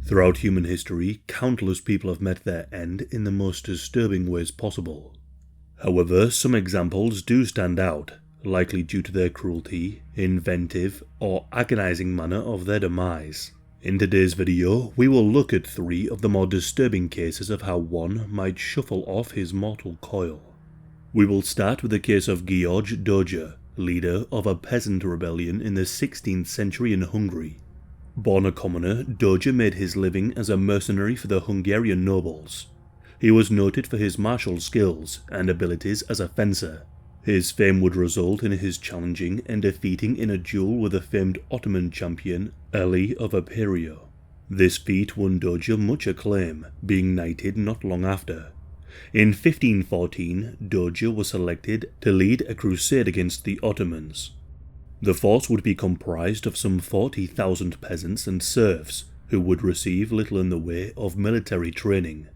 Throughout human history, countless people have met their end in the most disturbing ways possible. However, some examples do stand out, likely due to their cruelty, inventive, or agonizing manner of their demise. In today's video, we will look at 3 of the more disturbing cases of how one might shuffle off his mortal coil. We will start with the case of George Doja, leader of a peasant rebellion in the 16th century in Hungary. Born a commoner, Doja made his living as a mercenary for the Hungarian nobles. He was noted for his martial skills and abilities as a fencer. His fame would result in his challenging and defeating in a duel with the famed Ottoman champion Ali of Aperio. This feat won Doja much acclaim, being knighted not long after. In 1514, Doja was selected to lead a crusade against the Ottomans. The force would be comprised of some 40,000 peasants and serfs who would receive little in the way of military training.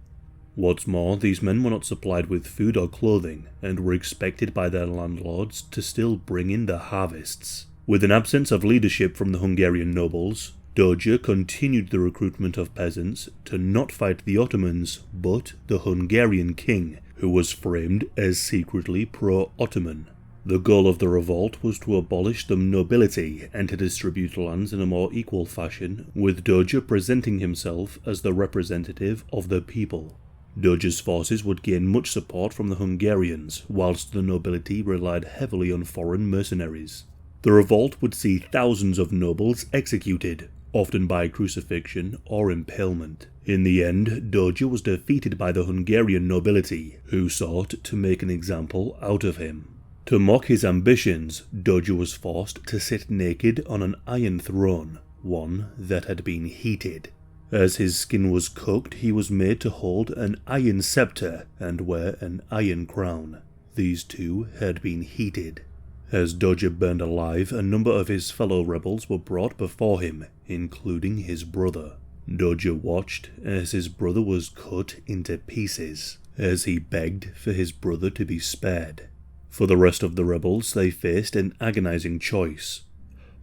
What's more, these men were not supplied with food or clothing and were expected by their landlords to still bring in the harvests. With an absence of leadership from the Hungarian nobles, Doja continued the recruitment of peasants to not fight the Ottomans but the Hungarian king, who was framed as secretly pro-Ottoman. The goal of the revolt was to abolish the nobility and to distribute lands in a more equal fashion, with Doja presenting himself as the representative of the people. Doja's forces would gain much support from the Hungarians, whilst the nobility relied heavily on foreign mercenaries. The revolt would see thousands of nobles executed, often by crucifixion or impalement. In the end, Doja was defeated by the Hungarian nobility, who sought to make an example out of him. To mock his ambitions, Doja was forced to sit naked on an iron throne, one that had been heated. As his skin was cooked, he was made to hold an iron scepter and wear an iron crown. These two had been heated. As Doja burned alive, a number of his fellow rebels were brought before him, including his brother. Doja watched as his brother was cut into pieces, as he begged for his brother to be spared. For the rest of the rebels, they faced an agonizing choice.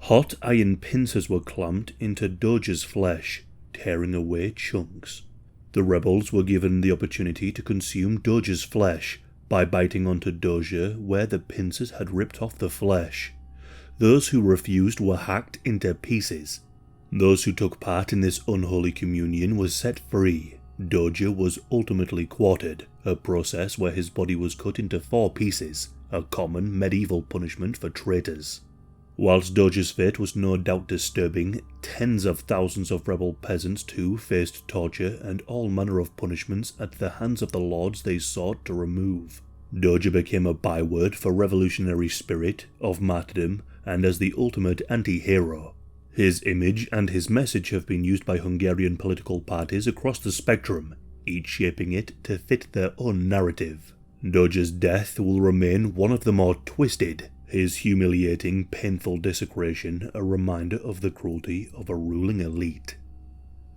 Hot iron pincers were clamped into Doja's flesh, tearing away chunks. The rebels were given the opportunity to consume Doja's flesh by biting onto Doja where the pincers had ripped off the flesh. Those who refused were hacked into pieces. Those who took part in this unholy communion were set free. Doja was ultimately quartered, a process where his body was cut into 4 pieces, a common medieval punishment for traitors. Whilst Doja's fate was no doubt disturbing, tens of thousands of rebel peasants too faced torture and all manner of punishments at the hands of the lords they sought to remove. Doja became a byword for revolutionary spirit, of martyrdom, and as the ultimate anti-hero. His image and his message have been used by Hungarian political parties across the spectrum, each shaping it to fit their own narrative. Doja's death will remain one of the more twisted, his humiliating, painful desecration a reminder of the cruelty of a ruling elite.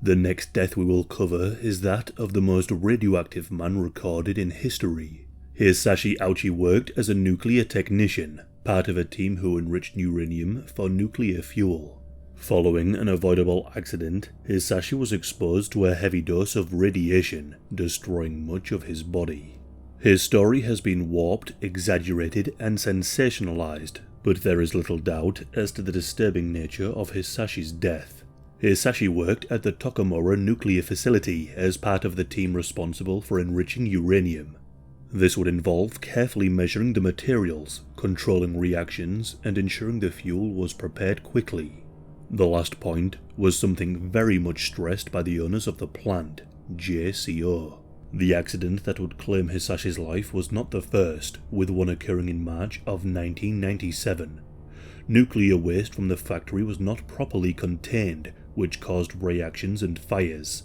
The next death we will cover is that of the most radioactive man recorded in history. Hisashi Ouchi worked as a nuclear technician, part of a team who enriched uranium for nuclear fuel. Following an avoidable accident, Hisashi was exposed to a heavy dose of radiation, destroying much of his body. His story has been warped, exaggerated, and sensationalized, but there is little doubt as to the disturbing nature of Hisashi's death. Hisashi worked at the Tokamura nuclear facility as part of the team responsible for enriching uranium. This would involve carefully measuring the materials, controlling reactions, and ensuring the fuel was prepared quickly. The last point was something very much stressed by the owners of the plant, JCO. The accident that would claim Hisashi's life was not the first, with one occurring in March of 1997. Nuclear waste from the factory was not properly contained, which caused reactions and fires.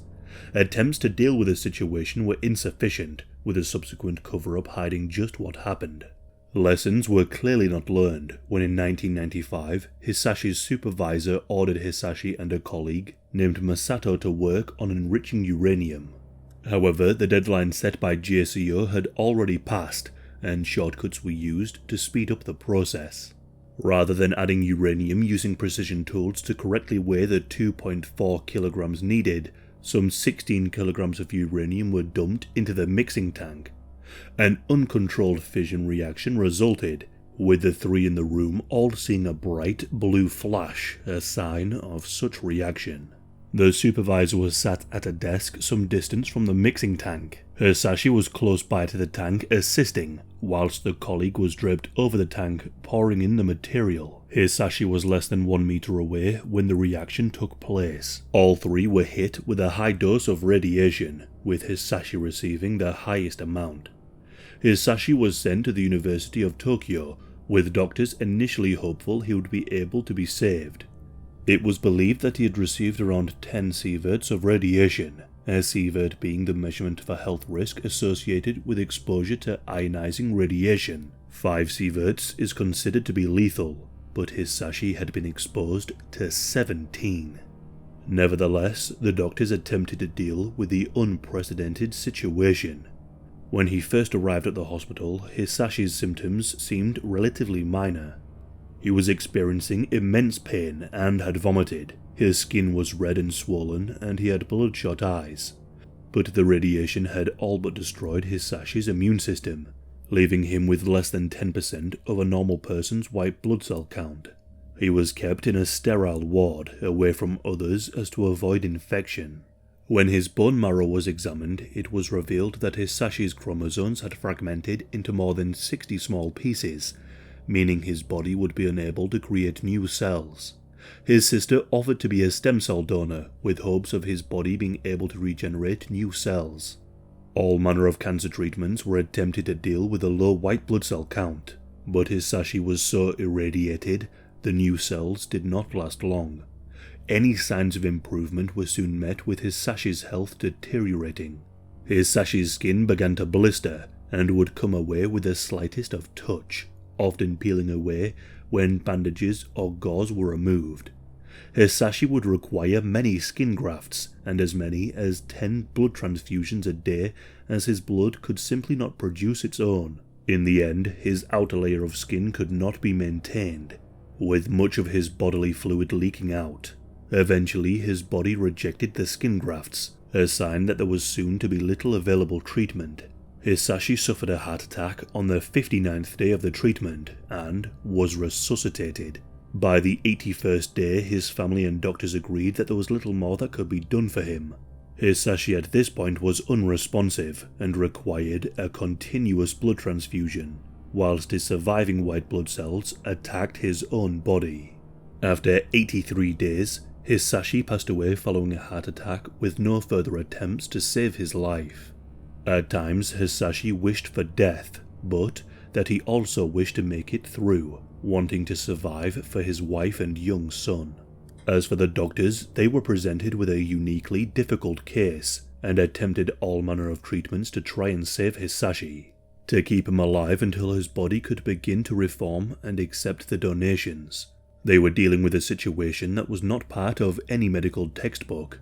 Attempts to deal with the situation were insufficient, with a subsequent cover-up hiding just what happened. Lessons were clearly not learned when in 1995, Hisashi's supervisor ordered Hisashi and a colleague named Masato to work on enriching uranium. However, the deadline set by JCO had already passed, and shortcuts were used to speed up the process. Rather than adding uranium using precision tools to correctly weigh the 2.4 kilograms needed, Some 16 kilograms of uranium were dumped into the mixing tank. An uncontrolled fission reaction resulted, with the three in the room all seeing a bright blue flash, a sign of such reaction. The supervisor was sat at a desk some distance from the mixing tank. Hisashi was close by to the tank assisting, whilst the colleague was draped over the tank pouring in the material. Hisashi was less than 1 meter away when the reaction took place. All three were hit with a high dose of radiation, with Hisashi receiving the highest amount. Hisashi was sent to the University of Tokyo, with doctors initially hopeful he would be able to be saved. It was believed that he had received around 10 sieverts of radiation, a sievert being the measurement of a health risk associated with exposure to ionizing radiation. 5 sieverts is considered to be lethal, but Hisashi had been exposed to 17. Nevertheless, the doctors attempted to deal with the unprecedented situation. When he first arrived at the hospital, Hisashi's symptoms seemed relatively minor. He was experiencing immense pain and had vomited. His skin was red and swollen, and he had bloodshot eyes. But the radiation had all but destroyed Hisashi's immune system, leaving him with less than 10% of a normal person's white blood cell count. He was kept in a sterile ward, away from others as to avoid infection. When his bone marrow was examined, it was revealed that Hisashi's chromosomes had fragmented into more than 60 small pieces, meaning his body would be unable to create new cells. His sister offered to be a stem cell donor, with hopes of his body being able to regenerate new cells. All manner of cancer treatments were attempted to deal with a low white blood cell count, but Hisashi was so irradiated, the new cells did not last long. Any signs of improvement were soon met with Hisashi's health deteriorating. Hisashi's skin began to blister, and would come away with the slightest of touch, often peeling away when bandages or gauze were removed. Hisashi would require many skin grafts and as many as 10 blood transfusions a day, as his blood could simply not produce its own. In the end, his outer layer of skin could not be maintained, with much of his bodily fluid leaking out. Eventually, his body rejected the skin grafts, a sign that there was soon to be little available treatment. Hisashi suffered a heart attack on the 59th day of the treatment and was resuscitated. By the 81st day, his family and doctors agreed that there was little more that could be done for him. Hisashi at this point was unresponsive and required a continuous blood transfusion, whilst his surviving white blood cells attacked his own body. After 83 days, Hisashi passed away following a heart attack with no further attempts to save his life. At times, Hisashi wished for death, but that he also wished to make it through, wanting to survive for his wife and young son. As for the doctors, they were presented with a uniquely difficult case, and attempted all manner of treatments to try and save Hisashi, to keep him alive until his body could begin to reform and accept the donations. They were dealing with a situation that was not part of any medical textbook.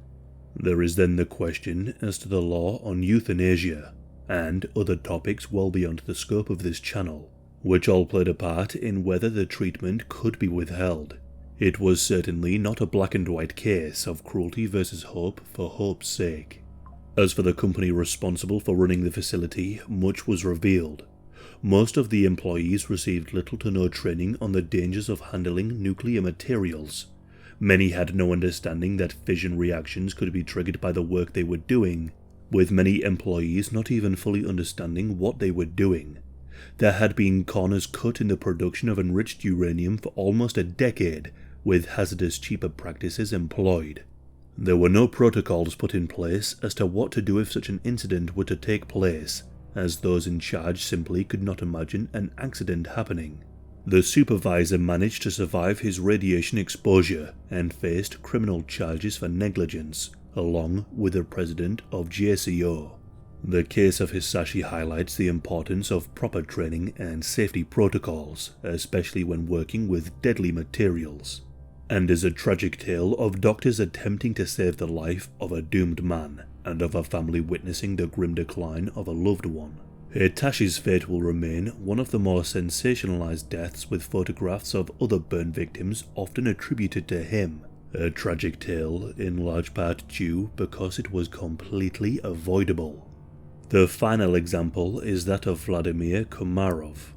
There is then the question as to the law on euthanasia, and other topics well beyond the scope of this channel, which all played a part in whether the treatment could be withheld. It was certainly not a black and white case of cruelty versus hope for hope's sake. As for the company responsible for running the facility, much was revealed. Most of the employees received little to no training on the dangers of handling nuclear materials. Many had no understanding that fission reactions could be triggered by the work they were doing, with many employees not even fully understanding what they were doing. There had been corners cut in the production of enriched uranium for almost a decade, with hazardous cheaper practices employed. There were no protocols put in place as to what to do if such an incident were to take place, as those in charge simply could not imagine an accident happening. The supervisor managed to survive his radiation exposure and faced criminal charges for negligence, along with the president of JCO. The case of Hisashi highlights the importance of proper training and safety protocols, especially when working with deadly materials, and is a tragic tale of doctors attempting to save the life of a doomed man, and of a family witnessing the grim decline of a loved one. Hitashi's fate will remain one of the more sensationalized deaths, with photographs of other burn victims often attributed to him, A tragic tale in large part due because it was completely avoidable. The final example is that of Vladimir Komarov,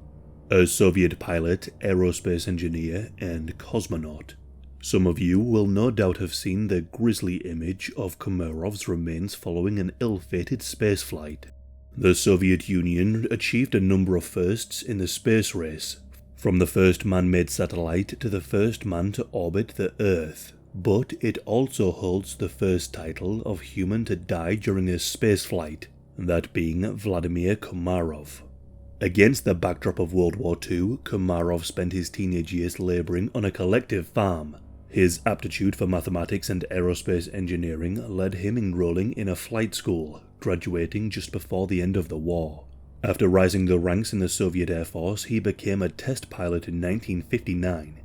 a Soviet pilot, aerospace engineer, and cosmonaut. Some of you will no doubt have seen the grisly image of Komarov's remains following an ill-fated spaceflight. The Soviet Union achieved a number of firsts in the space race, from the first man-made satellite to the first man to orbit the Earth, but it also holds the first title of human to die during a spaceflight, that being Vladimir Komarov. Against the backdrop of World War II, Komarov spent his teenage years labouring on a collective farm. His aptitude for mathematics and aerospace engineering led him enrolling in a flight school, graduating just before the end of the war. After rising the ranks in the Soviet Air Force, he became a test pilot in 1959.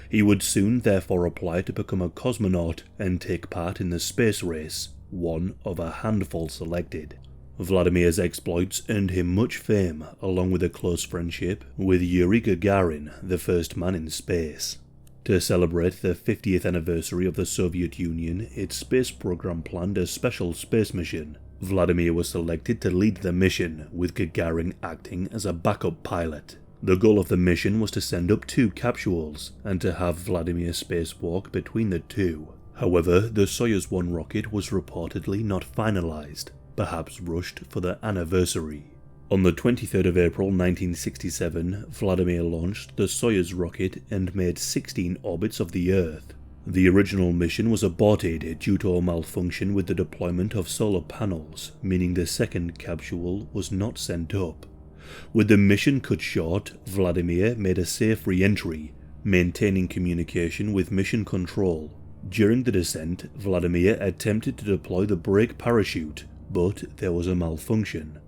He would soon therefore apply to become a cosmonaut and take part in the space race, one of a handful selected. Vladimir's exploits earned him much fame, along with a close friendship with Yuri Gagarin, the first man in space. To celebrate the 50th anniversary of the Soviet Union, its space program planned a special space mission. Vladimir was selected to lead the mission, with Gagarin acting as a backup pilot. The goal of the mission was to send up 2 capsules, and to have Vladimir spacewalk between the 2. However, the Soyuz 1 rocket was reportedly not finalized, perhaps rushed for the anniversary. On the 23rd of April 1967, Vladimir launched the Soyuz rocket and made 16 orbits of the Earth. The original mission was aborted due to a malfunction with the deployment of solar panels, meaning the second capsule was not sent up. With the mission cut short, Vladimir made a safe re-entry, maintaining communication with mission control. During the descent, Vladimir attempted to deploy the brake parachute, but there was a malfunction.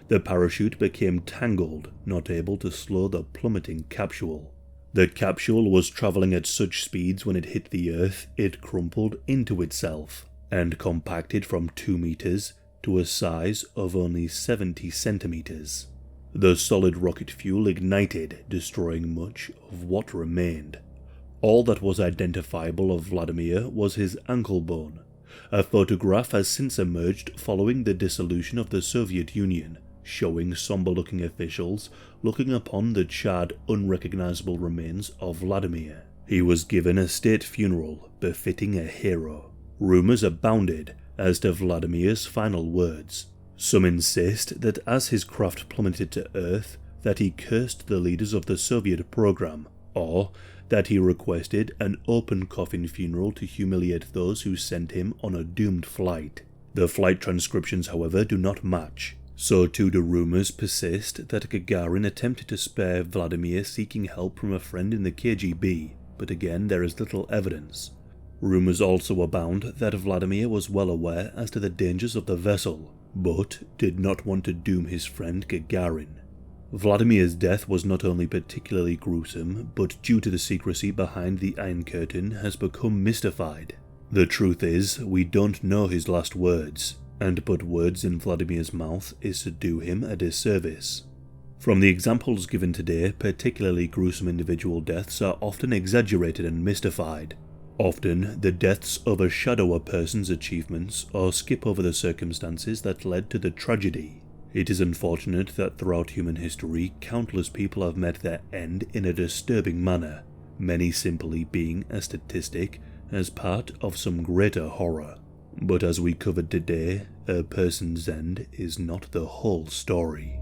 The parachute became tangled, not able to slow the plummeting capsule. The capsule was travelling at such speeds when it hit the Earth, it crumpled into itself, and compacted from 2 meters to a size of only 70 centimeters. The solid rocket fuel ignited, destroying much of what remained. All that was identifiable of Vladimir was his ankle bone. A photograph has since emerged following the dissolution of the Soviet Union, showing somber-looking officials looking upon the charred, unrecognizable remains of Vladimir. He was given a state funeral befitting a hero. Rumors abounded as to Vladimir's final words. Some insist that as his craft plummeted to Earth, that he cursed the leaders of the Soviet program, or that he requested an open coffin funeral to humiliate those who sent him on a doomed flight. The flight transcriptions, however, do not match. So too do rumors persist that Gagarin attempted to spare Vladimir seeking help from a friend in the KGB, but again there is little evidence. Rumors also abound that Vladimir was well aware as to the dangers of the vessel, but did not want to doom his friend Gagarin. Vladimir's death was not only particularly gruesome, but due to the secrecy behind the Iron Curtain has become mystified. The truth is, we don't know his last words, and put words in Vladimir's mouth is to do him a disservice. From the examples given today, particularly gruesome individual deaths are often exaggerated and mystified. Often, the deaths overshadow a person's achievements or skip over the circumstances that led to the tragedy. It is unfortunate that throughout human history, countless people have met their end in a disturbing manner, many simply being a statistic as part of some greater horror. But as we covered today, a person's end is not the whole story.